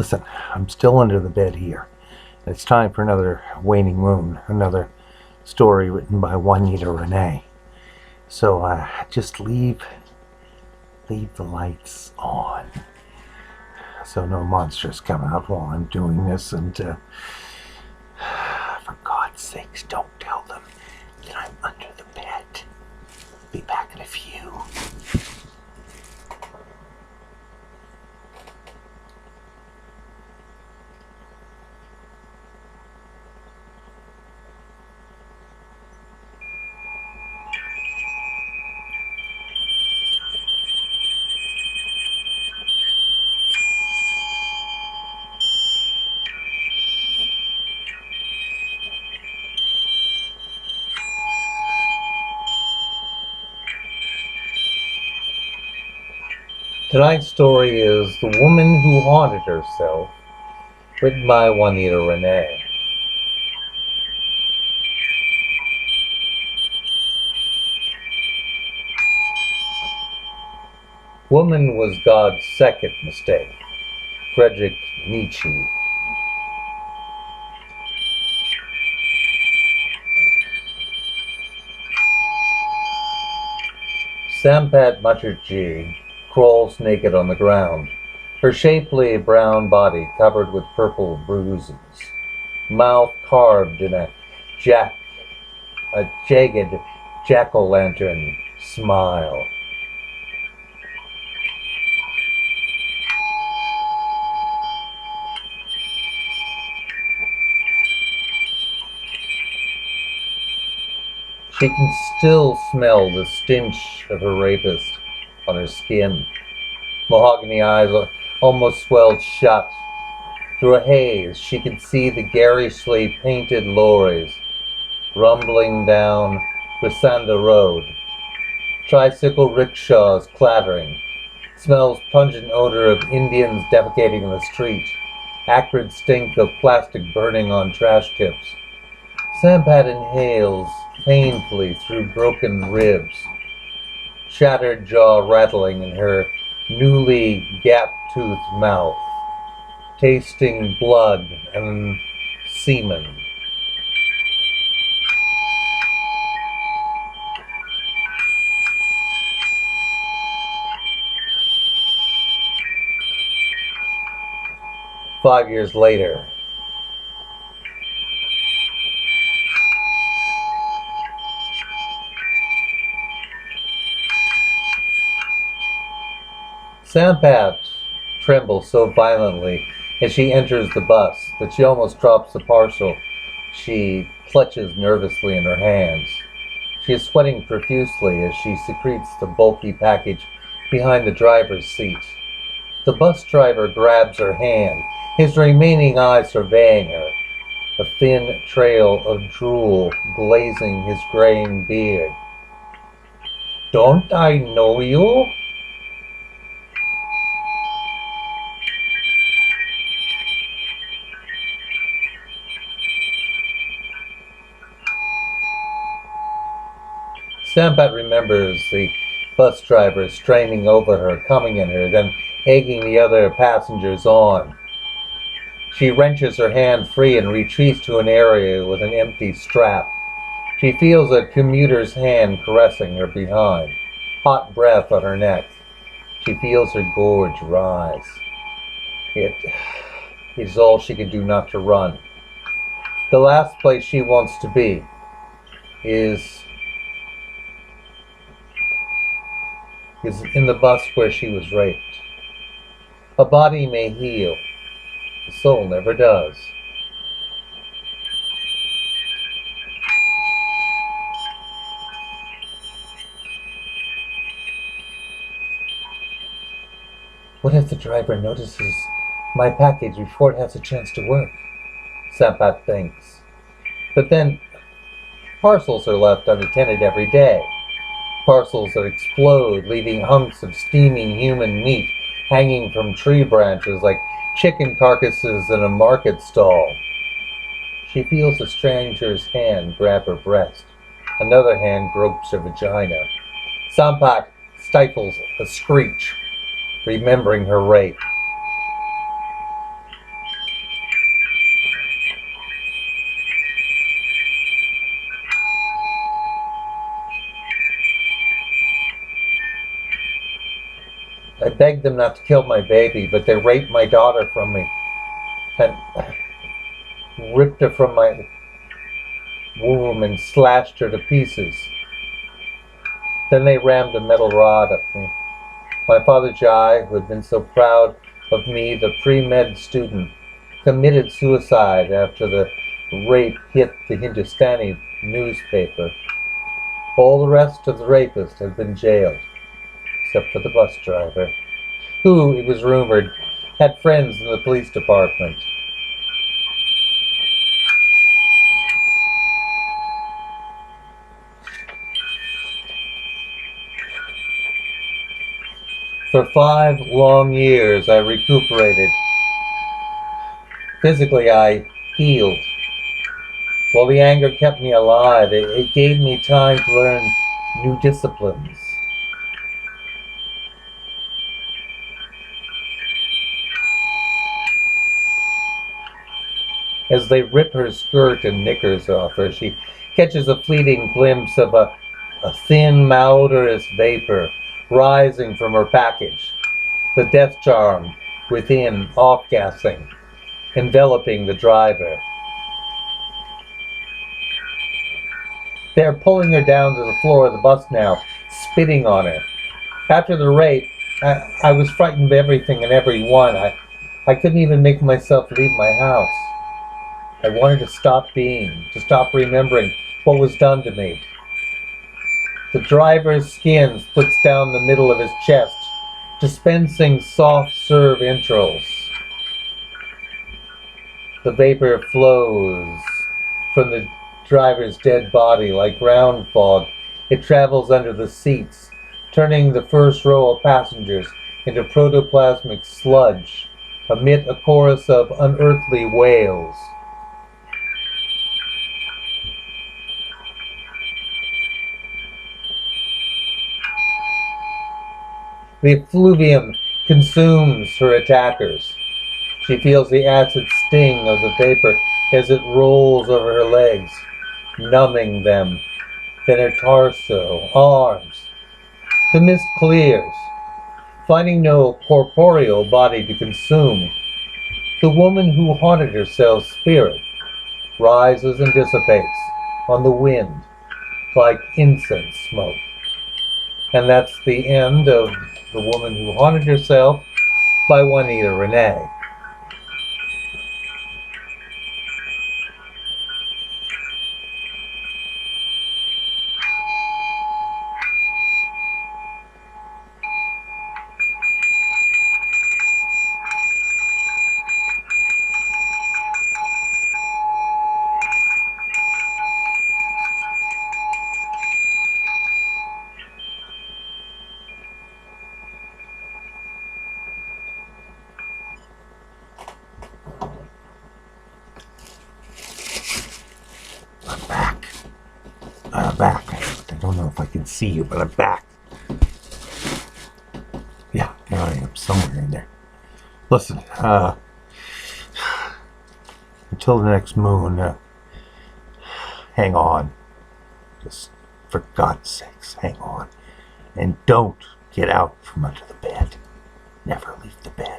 Listen, I'm still under the bed here. It's time for another Waning Moon, another story written by Wanetta Renay. So just leave the lights on, so no monsters come out while I'm doing this. And for God's sakes, don't tell them that I'm under the bed. Be back in a few. Tonight's story is The Woman Who Haunted Herself, written by Wanetta Renay. Woman was God's second mistake. Friedrich Nietzsche. Sampat Mukherjee crawls naked on the ground, her shapely brown body covered with purple bruises, mouth carved in a jagged jack-o'-lantern smile. She can still smell the stench of her rapist on her skin. Mahogany eyes almost swelled shut. Through a haze, she could see the garishly painted lorries rumbling down Rasanda Road. Tricycle rickshaws clattering. Smells pungent odor of Indians defecating in the street. Acrid stink of plastic burning on trash tips. Sampat inhales painfully through broken ribs, shattered jaw rattling in her newly gap-toothed mouth, tasting blood and semen. Five years later, Sampat trembles so violently as she enters the bus that she almost drops the parcel she clutches nervously in her hands. She is sweating profusely as she secretes the bulky package behind the driver's seat. The bus driver grabs her hand, his remaining eye surveying her, a thin trail of drool glazing his graying beard. "Don't I know you?" Sampat remembers the bus driver straining over her, coming at her, then egging the other passengers on. She wrenches her hand free and retreats to an area with an empty strap. She feels a commuter's hand caressing her behind, hot breath on her neck. She feels her gorge rise. It is all she can do not to run. The last place she wants to be is in the bus where she was raped. A body may heal, the soul never does. What if the driver notices my package before it has a chance to work? Sampat thinks. But then, parcels are left unattended every day. Parcels that explode, leaving hunks of steaming human meat hanging from tree branches like chicken carcasses in a market stall. She feels a stranger's hand grab her breast. Another hand gropes her vagina. Sampat stifles a screech, remembering her rape. I begged them not to kill my baby, but they raped my daughter from me and ripped her from my womb and slashed her to pieces. Then they rammed a metal rod up me. My father Jai, who had been so proud of me, the pre-med student, committed suicide after the rape hit the Hindustani newspaper. All the rest of the rapists had been jailed, except for the bus driver, who, it was rumored, had friends in the police department. For 5 long years, I recuperated. Physically, I healed. While the anger kept me alive, it gave me time to learn new disciplines. As they rip her skirt and knickers off her, she catches a fleeting glimpse of a thin, malodorous vapor rising from her package, the death charm within off-gassing, enveloping the driver. They're pulling her down to the floor of the bus now, spitting on her. After the rape, I was frightened of everything and everyone. I couldn't even make myself leave my house. I wanted to stop being, to stop remembering what was done to me. The driver's skin splits down the middle of his chest, dispensing soft serve entrails. The vapor flows from the driver's dead body like ground fog. It travels under the seats, turning the first row of passengers into protoplasmic sludge amid a chorus of unearthly wails. The effluvium consumes her attackers. She feels the acid sting of the vapor as it rolls over her legs, numbing them. Then her torso, arms. The mist clears, finding no corporeal body to consume. The woman who haunted herself's spirit rises and dissipates on the wind like incense smoke. And that's the end of The Woman Who Haunted Herself by Wanetta Renay. I'm back. I don't know if I can see you, but I'm back. Yeah, there I am, somewhere in there. Listen, until the next moon, hang on. Just, for God's sakes, hang on. And don't get out from under the bed. Never leave the bed.